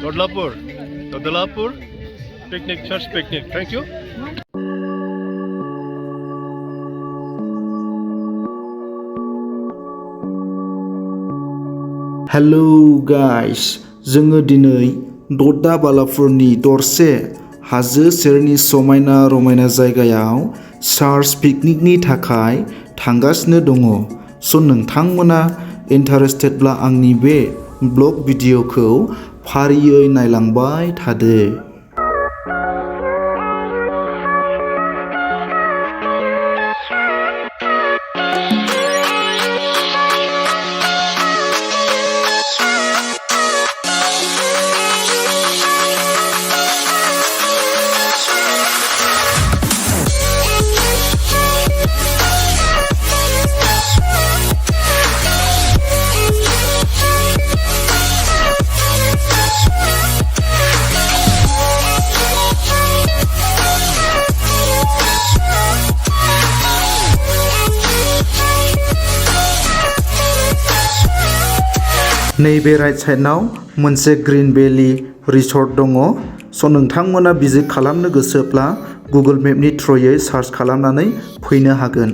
Doddabalapur. Doddabalapur. Picnic, church picnic. Thank you. Hello guys, जोङो दिनै दड्डाबालापुरनि दरसे हाजो सेरनि समायना रमायना जायगायाव चार्च पिकनिकनि थाखाय थांगासिनो दङ। स' नोंथांमोना इन्टारेस्टेडब्ला आंनि बे ब्लग भिडिअ'खौ फारियै नायलांबाय थादो। नैबे राइट साइडनाव मोनसे ग्रीन भेलि रिसर्ट दङ। स' नोंथांमोना भिजिट खालामनो गोसोब्ला गुगोल मेपनि थ्रुयै सार्च खालामनानै फैनो हागोन।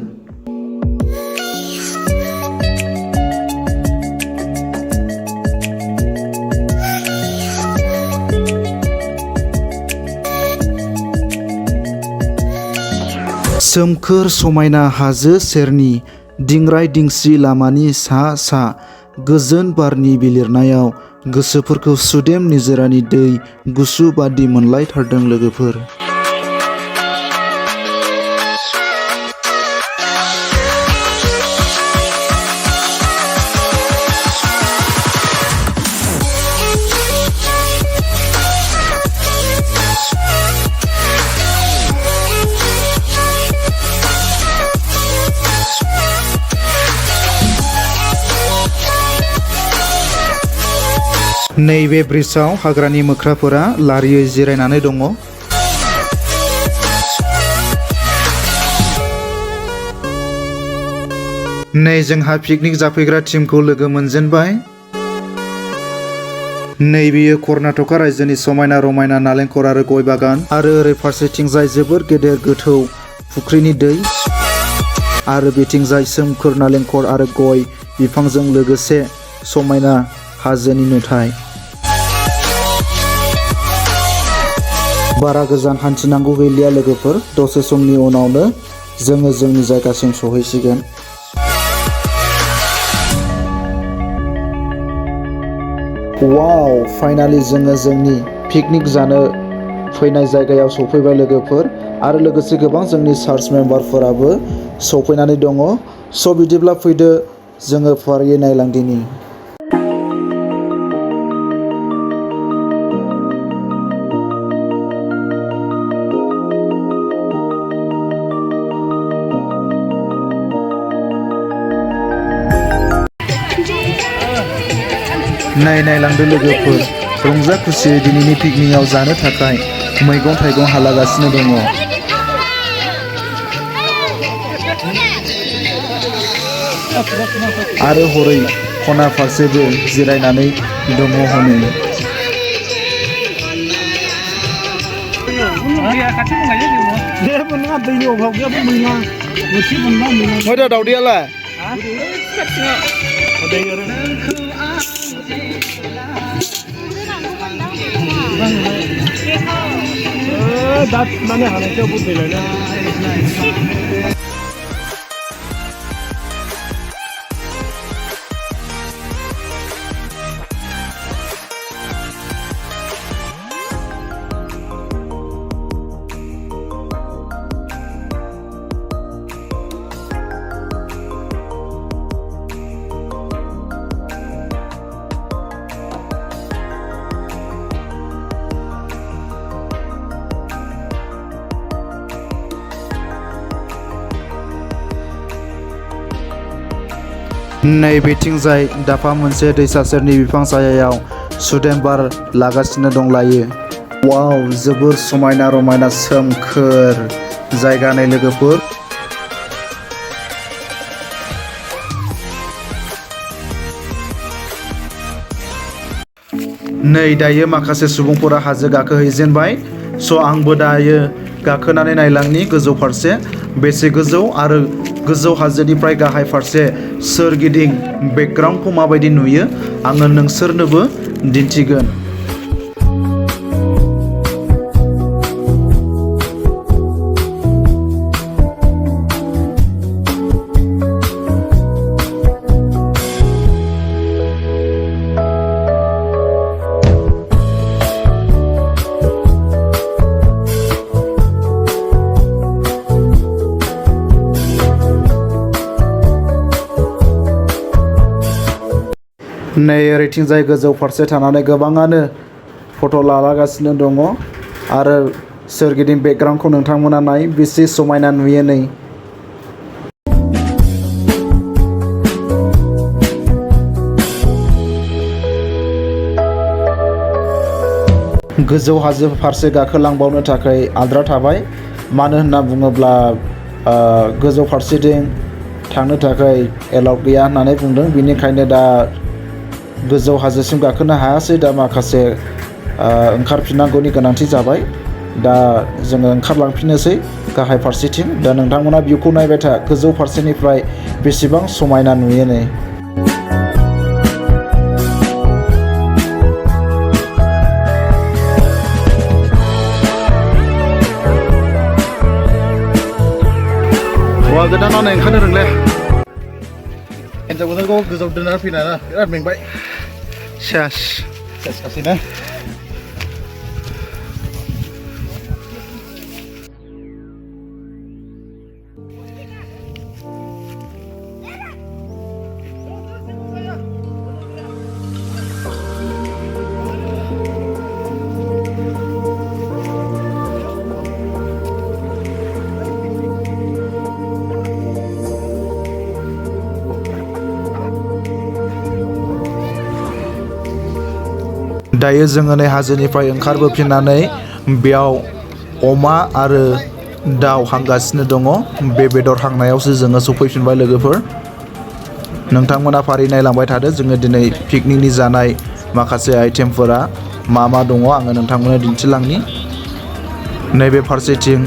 सोमखोर समायना हाजो सेरनि दिंराय दिंसि लामानि सा गोजोन बारनि बिलिरनायाव गोसोफोरखौ सुदेम निजोरानि दै गुसु बादि मोनलायथारदों लोगोफोर। नैबे ब्रिजआव हाग्रानि मोख्राफोरा लारियै जिरायनानै दङ। नै जोंहा पिकनिक जाफैग्रा टीमखौ लोगो मोनजेनबाय। नै बेयो कर्नाटका रायजोनि समायना रमायना नालेंखर आरो गय बागान आरो ओरै फारसेथिंजाय जोबोर गेदेर गोथौ फुख्रिनि दै आरो बेथिंजाय सोमखोर नालेंखर आरो गय बिफांजों लोगोसे समायना हाजोनि नुथाय। बारा गोजान हान्थिनांगौ गैलिया लोगोफोर, दसे समनि उनावनो जोङो जोंनि जायगासिम सहैसिगोन। वाव, फाइनालि जोङो जोंनि पिकनिक जानो फैनाय जायगायाव सफैबाय लोगोफोर, आरो लोगोसे गोबां जोंनि चार्च मेम्बारफोराबो सफैनानै दङ। स' बिदिब्ला फैदो जोङो फारियै नायलांदिनि। नायलांदो लोगोफोर, रंजा खुसियै दिनैनि पिकनिकआव जानो थाखाय मैगं थाइगं हालागासिनो दङ। आरो हरै खना फारसेबो जिरायनानै दङ हनै। दावदैयालाय माने हानायखौ बुंलायना नैबेथिंजाय दाफा मोनसे दैसा सेरनि बिफां सायायाव सुदेम बार लागासिनो दंलायो। वाव, जोबोर समायना रमायना सोमखोर जायगा नै लोगोफोर। नै दायो माखासे सुबुंफोरा हाजो गाखोहैजेनबाय स' आंबो दायो गाखोनानै नायलांनि गोजौ फारसे बेसे गोजौ आरो गोजौ हाजोनिफ्राय गाहाय फारसे सोरगिदिं बेकग्राउन्डखौ माबायदि नुयो आङो नोंसोरनोबो दिन्थिगोन। नै ओरैथिंजाय गोजौ फारसे थानानै गोबाङानो फट' लागासिनो दङ आरो सोरगिदिं बेकग्राउन्डखौ नोंथांमोना नाय बेसे समायना नुयो नै। गोजौ हाजो फारसे गाखोलांबावनो थाखाय आद्रा थाबाय मानो होनना बुङोब्ला गोजौ फारसेथिं थांनो थाखाय एलाउड गैया होननानै बुंदों बेनिखायनो दा गोजौ हाजोसिम गाखोनो हायासै दा माखासे ओंखारफिननांगौनि गोनांथि जाबाय दा जोङो ओंखारलांफिननोसै गाहाय फारसेथिं दा नोंथांमोना भिउखौ नायबाय था गोजौ फारसेनिफ्राय बेसेबां समायना नुयो नै। हौवा गोदानानो ओंखारनो रोंले हिन्जाव गोदानखौ गोजौ दोननानै फैनानै बिराद मेंबाय सेस गासैनो। दायो जोङो नै हाजोनिफ्राय ओंखारबोफिननानै बेयाव अमा आरो दाउ हांगासिनो दङ बे बेदर हांनायावसो जोङो सफैफिनबाय लोगोफोर। नोंथांमोना फारि नायलांबाय थादो जोङो दिनै पिकनिकनि जानाय माखासे आइटेमफोरा मा मा दङ आङो नोंथांमोननो दिन्थिलांनि। नैबे फारसेथिं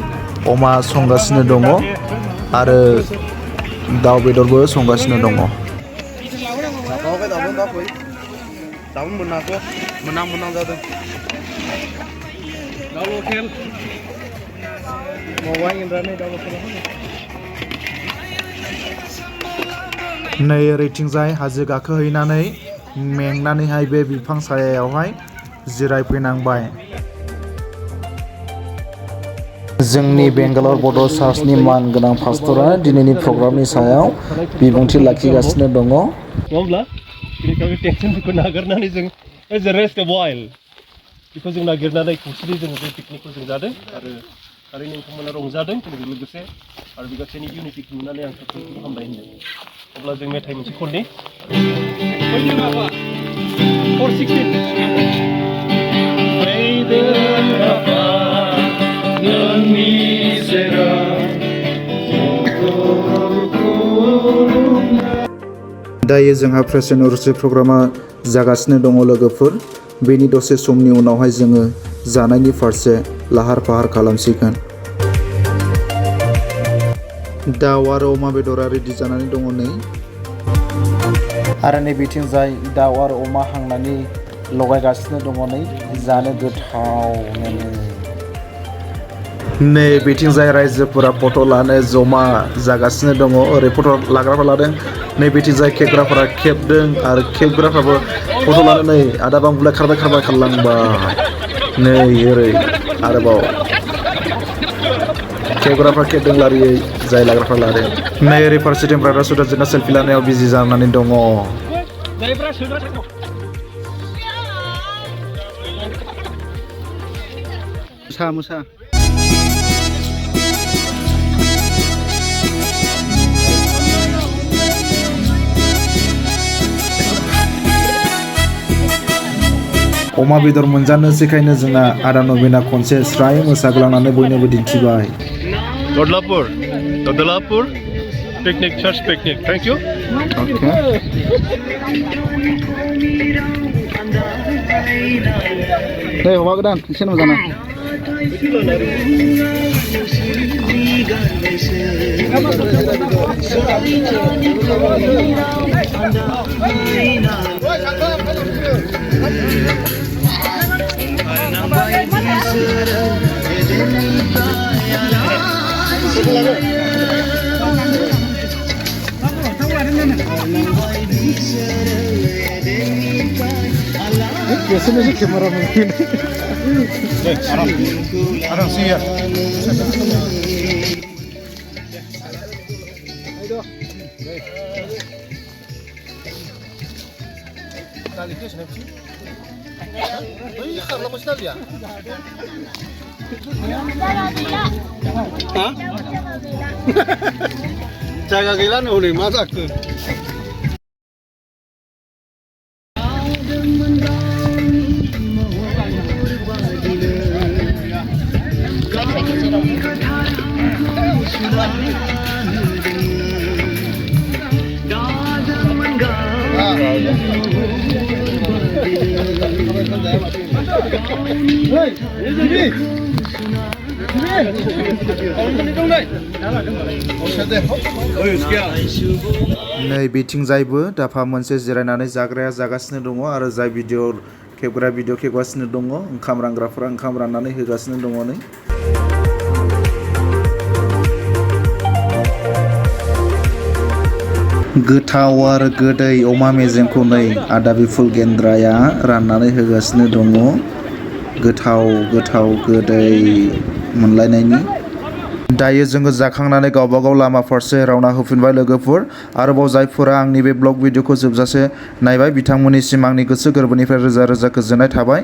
अमा संगासिनो दङ आरो दाउ बेदरबो संगासिनो दङ। दाबो मोनाखै मोनां जादों दाउ लकेल मावा इन्द्रानि दाउ लकेल। नै ओरैथिंजाय हाजो गाखोहैनानै मेंनानैहाय बे बिफां सायायावहाय जिरायफैनांबाय। जोंनि बेंगालर बड' चार्चनि मानगोनां पास्टरा दिनैनि प्रग्रामनि सायाव बिबुंथि लाखिगासिनो दङ। बेनिखायनो टेनसनफोरखौ नागारनानै जों एज ए रेस्ट वाइल बेखौ जों नागिरनानै खौसेयै जों बे पिकनिकखौ जों जादों आरो थारैनो नोंथांमोना रंजादों लोगोसे आरो बे गासैनि इउनिटिखौ नुनानै आं साबसिनखौ हामबाय होनदों। अब्ला जों मेथाइ मोनसे खननि दायो जोंहा प्रेस एन्ड वर्शिप प्रग्रामा जागासिनो दङ लोगोफोर। बेनि दसे समनि उनावहाय जोङो जानायनि फारसे लाहार फाहार खालामसिगोन। दाउ आरो अमा बेदरा रेडि जानानै दङ नै आरो नै बिथिंजाय दाउ आरो अमा हांनानै लगायगासिनो दङ नै जानो गोथाव नै बिथिंजाय रायजोफोरा फट' लानो जमा जागासिनो दङ ओरै फट' लाग्राफोरा लादों नै बिथिंजाय खेबग्राफोरा खेबदों आरो खेबग्राफ्राबो फट' लानानै आदा बांबुलाय खारबाय खारलांबाय नै ओरै आरोबाव खेबग्राफ्रा खेबदों लारियै जाय लाग्राफ्रा लादों नै ओरै फारसेथिं ब्रादार सुदारजोंना सेल्फि लानायाव बिजि जानानै दङ। मोसा अमा बेदर मोनजानोसैखायनो जोंना आदा नबिना खनसे स्राय मोसाग्लांनानै बयनोबो दिन्थिबाय। Doddabalapur picnic, church picnic. Thank you. Okay. Đây hộp cái đàn, xin một dàn nào. Biasanya sih kamera mungkin. Arang sih ya. Jaga gila nih masak tuh. नै बिथिंजायबो दाफा मोनसे जिरायनानै जाग्राया जागासिनो दङ आरो जाय भिडिअ खेबग्रा भिडिअ खेबगासिनो दङ ओंखाम रानग्राफोरा ओंखाम राननानै होगासिनो दङ नै गोथाव आरो गोदै अमा मेजेमखौ नै आदा बिफुल गेन्द्राया राननानै होगासिनो दङ गोथाव गोथाव गोदै मोनलायनायनि दायो जोङो जाखांनानै गावबा गाव लामा फारसे रावना होफिनबाय लोगोफोर आरोबाव जायफोरा आंनि बे ब्लग भिडिअखौ जोबजासे नायबाय बिथांमोननिसिम आंनि गोसो गोरबोनिफ्राय रोजा रोजा गोजोननाय थाबाय।